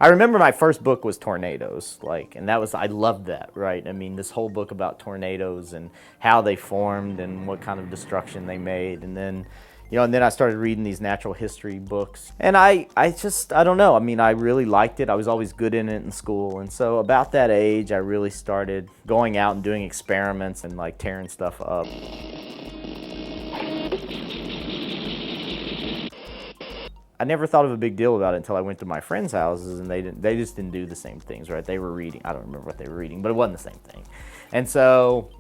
I remember my first book was tornadoes, and I loved that, right? I mean, this whole book about tornadoes and how they formed and what kind of destruction they made. And then, and then I started reading these natural history books. And I don't know. I mean, I really liked it. I was always good in it in school. And so about that age, I really started going out and doing experiments and tearing stuff up. I never thought of a big deal about it until I went to my friends' houses, and they just didn't do the same things, right? They were reading. I don't remember what they were reading, but it wasn't the same thing. And so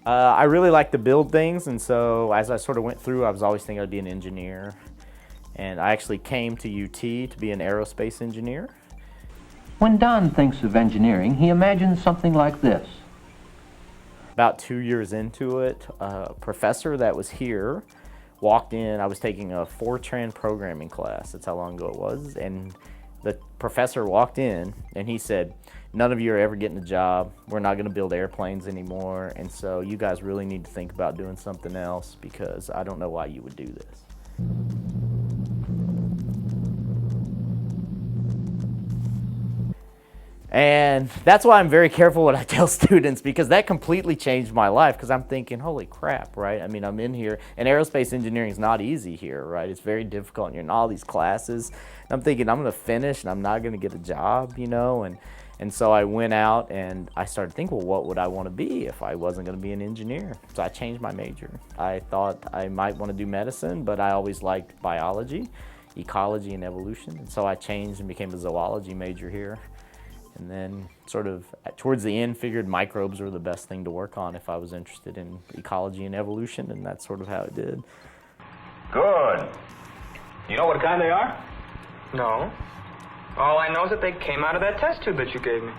I really like to build things, and so as I sort of went through, I was always thinking I'd be an engineer. And I actually came to UT to be an aerospace engineer. When Don thinks of engineering, he imagines something like this. About 2 years into it, a professor that was here walked in. I was taking a Fortran programming class. That's how long ago it was. And the professor walked in and he said, "None of you are ever getting a job. We're not going to build airplanes anymore. And so you guys really need to think about doing something else, because I don't know why you would do this." And that's why I'm very careful what I tell students, because that completely changed my life, because I'm thinking, holy crap, right? I mean, I'm in here, and aerospace engineering is not easy here, right? It's very difficult, and you're in all these classes. And I'm thinking, I'm going to finish, and I'm not going to get a job, And so I went out, and I started thinking, well, what would I want to be if I wasn't going to be an engineer? So I changed my major. I thought I might want to do medicine, but I always liked biology, ecology, and evolution. And so I changed and became a zoology major here. And then sort of towards the end figured microbes were the best thing to work on if I was interested in ecology and evolution, and that's sort of how it did. Good. You know what kind they are? No. All I know is that they came out of that test tube that you gave me.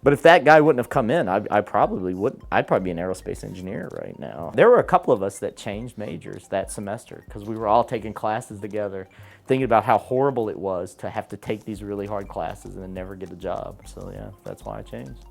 But if that guy wouldn't have come in, I probably would. I'd probably be an aerospace engineer right now. There were a couple of us that changed majors that semester because we were all taking classes together, thinking about how horrible it was to have to take these really hard classes and then never get a job. So yeah, that's why I changed.